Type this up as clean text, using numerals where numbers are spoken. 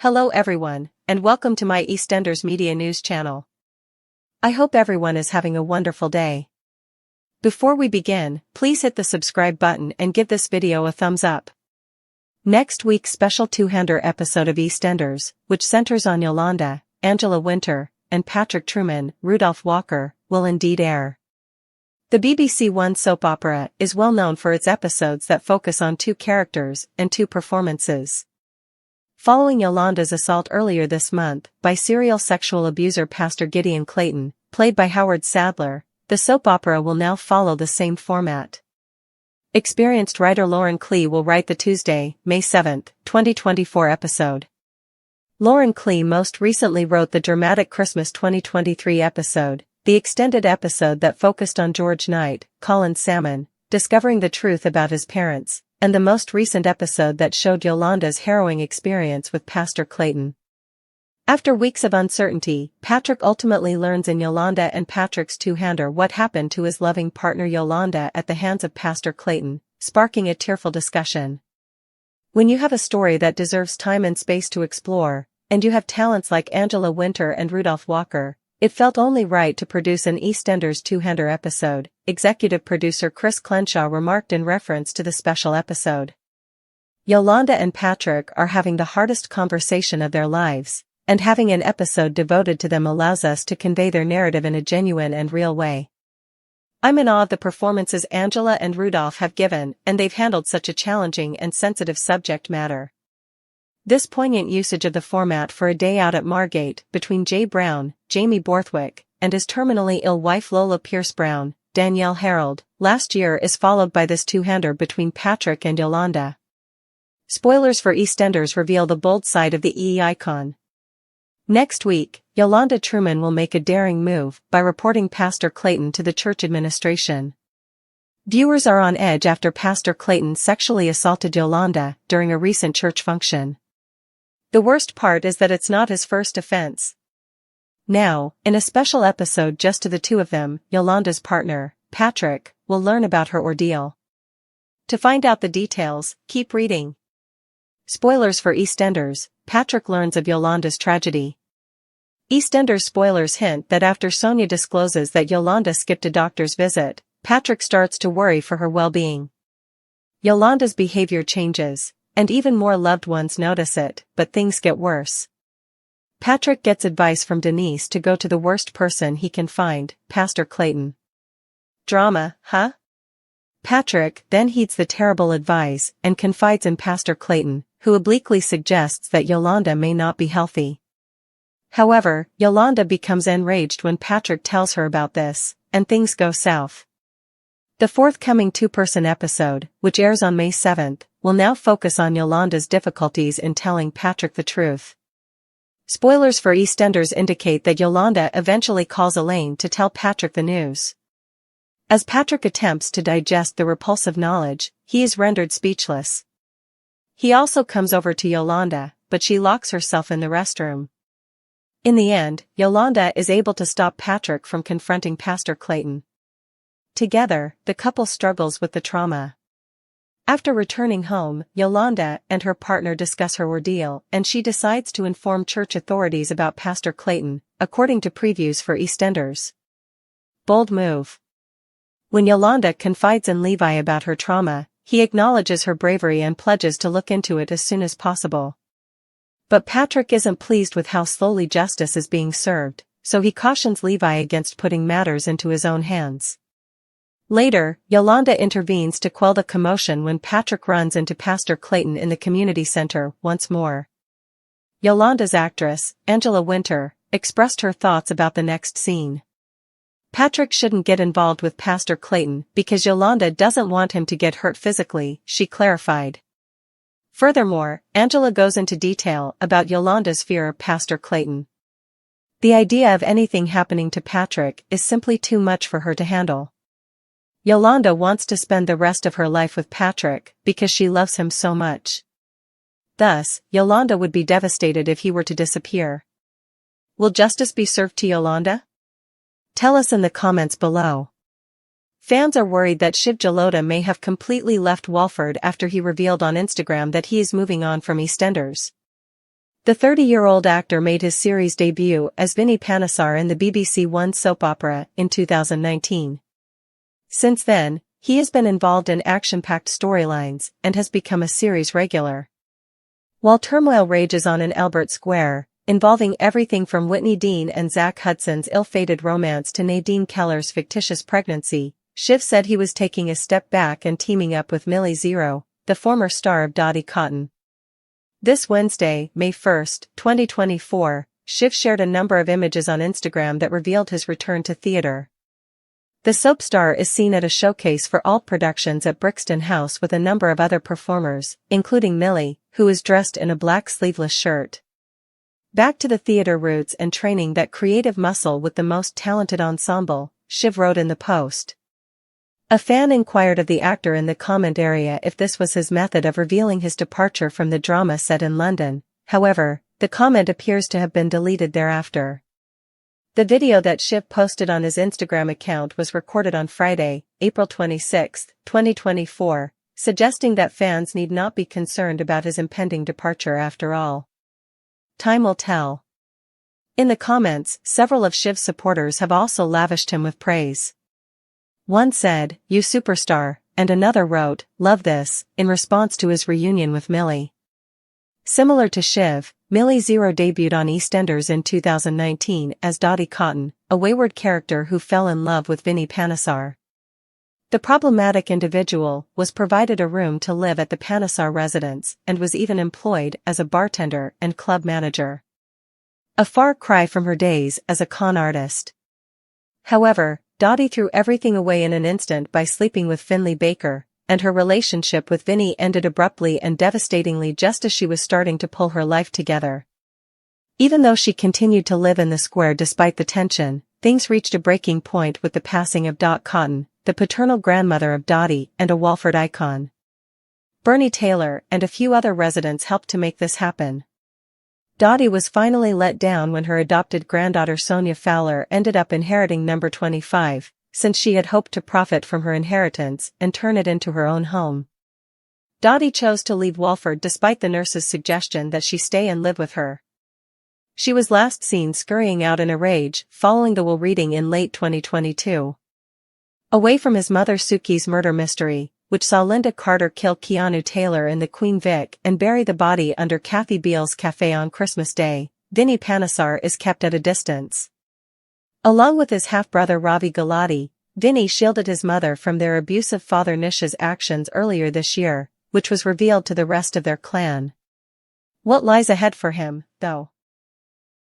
Hello everyone, and welcome to my EastEnders Media News channel. I hope everyone is having a wonderful day. Before we begin, please hit the subscribe button and give this video a thumbs up. Next week's special two-hander episode of EastEnders, which centers on Yolande, Angela Winter, and Patrick Trueman, Rudolph Walker, will indeed air. The BBC One soap opera is well known for its episodes that focus on two characters and two performances. Following Yolande's assault earlier this month by serial sexual abuser Pastor Gideon Clayton, played by Howard Sadler, the soap opera will now follow the same format. Experienced writer Lauren Klee will write the Tuesday, May 7, 2024 episode. Lauren Klee most recently wrote the dramatic Christmas 2023 episode, the extended episode that focused on George Knight, Colin Salmon, discovering the truth about his parents, and the most recent episode that showed Yolande's harrowing experience with Pastor Clayton. After weeks of uncertainty, Patrick ultimately learns in Yolande and Patrick's two-hander what happened to his loving partner Yolande at the hands of Pastor Clayton, sparking a tearful discussion. When you have a story that deserves time and space to explore, and you have talents like Angela Winter and Rudolph Walker, it felt only right to produce an EastEnders two-hander episode, executive producer Chris Clenshaw remarked in reference to the special episode. Yolande and Patrick are having the hardest conversation of their lives, and having an episode devoted to them allows us to convey their narrative in a genuine and real way. I'm in awe of the performances Angela and Rudolph have given, and they've handled such a challenging and sensitive subject matter. This poignant usage of the format for A Day Out at Margate between Jay Brown, Jamie Borthwick, and his terminally ill wife Lola Pierce Brown, Danielle Harold, last year is followed by this two-hander between Patrick and Yolande. Spoilers for EastEnders reveal the bold side of the EE icon. Next week, Yolande Trueman will make a daring move by reporting Pastor Clayton to the church administration. Viewers are on edge after Pastor Clayton sexually assaulted Yolande during a recent church function. The worst part is that it's not his first offense. Now, in a special episode just to the two of them, Yolande's partner, Patrick, will learn about her ordeal. To find out the details, keep reading. Spoilers for EastEnders, Patrick learns of Yolande's tragedy. EastEnders spoilers hint that after Sonia discloses that Yolande skipped a doctor's visit, Patrick starts to worry for her well-being. Yolande's behavior changes, and even more loved ones notice it, but things get worse. Patrick gets advice from Denise to go to the worst person he can find, Pastor Clayton. Drama, huh? Patrick then heeds the terrible advice and confides in Pastor Clayton, who obliquely suggests that Yolande may not be healthy. However, Yolande becomes enraged when Patrick tells her about this, and things go south. The forthcoming two-person episode, which airs on May 7th, will now focus on Yolande's difficulties in telling Patrick the truth. Spoilers for EastEnders indicate that Yolande eventually calls Elaine to tell Patrick the news. As Patrick attempts to digest the repulsive knowledge, he is rendered speechless. He also comes over to Yolande, but she locks herself in the restroom. In the end, Yolande is able to stop Patrick from confronting Pastor Clayton. Together, the couple struggles with the trauma. After returning home, Yolande and her partner discuss her ordeal, and she decides to inform church authorities about Pastor Clayton, according to previews for EastEnders. Bold move. When Yolande confides in Levi about her trauma, he acknowledges her bravery and pledges to look into it as soon as possible. But Patrick isn't pleased with how slowly justice is being served, so he cautions Levi against putting matters into his own hands. Later, Yolande intervenes to quell the commotion when Patrick runs into Pastor Clayton in the community center once more. Yolande's actress, Angela Winter, expressed her thoughts about the next scene. Patrick shouldn't get involved with Pastor Clayton because Yolande doesn't want him to get hurt physically, she clarified. Furthermore, Angela goes into detail about Yolande's fear of Pastor Clayton. The idea of anything happening to Patrick is simply too much for her to handle. Yolande wants to spend the rest of her life with Patrick because she loves him so much. Thus, Yolande would be devastated if he were to disappear. Will justice be served to Yolande? Tell us in the comments below. Fans are worried that Shiv Jalota may have completely left Walford after he revealed on Instagram that he is moving on from EastEnders. The 30-year-old actor made his series debut as Vinny Panesar in the BBC One soap opera in 2019. Since then, he has been involved in action-packed storylines and has become a series regular. While turmoil rages on in Albert Square, involving everything from Whitney Dean and Zach Hudson's ill-fated romance to Nadine Keller's fictitious pregnancy, Shiv said he was taking a step back and teaming up with Millie Zero, the former star of Dottie Cotton. This Wednesday, May 1, 2024, Shiv shared a number of images on Instagram that revealed his return to theater. The soap star is seen at a showcase for alt productions at Brixton House with a number of other performers, including Millie, who is dressed in a black sleeveless shirt. Back to the theater roots and training that creative muscle with the most talented ensemble, Shiv wrote in the post. A fan inquired of the actor in the comment area if this was his method of revealing his departure from the drama set in London. However, the comment appears to have been deleted thereafter. The video that Shiv posted on his Instagram account was recorded on Friday, April 26, 2024, suggesting that fans need not be concerned about his impending departure after all. Time will tell. In the comments, several of Shiv's supporters have also lavished him with praise. One said, "You superstar," and another wrote, "Love this," in response to his reunion with Millie. Similar to Shiv, Millie Zero debuted on EastEnders in 2019 as Dottie Cotton, a wayward character who fell in love with Vinny Panesar. The problematic individual was provided a room to live at the Panesar residence and was even employed as a bartender and club manager. A far cry from her days as a con artist. However, Dottie threw everything away in an instant by sleeping with Finley Baker, and her relationship with Vinny ended abruptly and devastatingly just as she was starting to pull her life together. Even though she continued to live in the square despite the tension, things reached a breaking point with the passing of Dot Cotton, the paternal grandmother of Dottie and a Walford icon. Bernie Taylor and a few other residents helped to make this happen. Dottie was finally let down when her adopted granddaughter Sonia Fowler ended up inheriting number 25, since she had hoped to profit from her inheritance and turn it into her own home. Dottie chose to leave Walford despite the nurse's suggestion that she stay and live with her. She was last seen scurrying out in a rage following the will reading in late 2022. Away from his mother Suki's murder mystery, which saw Linda Carter kill Keanu Taylor in the Queen Vic and bury the body under Kathy Beale's cafe on Christmas Day, Vinny Panesar is kept at a distance. Along with his half-brother Ravi Gulati, Vinny shielded his mother from their abusive father Nish's actions earlier this year, which was revealed to the rest of their clan. What lies ahead for him, though?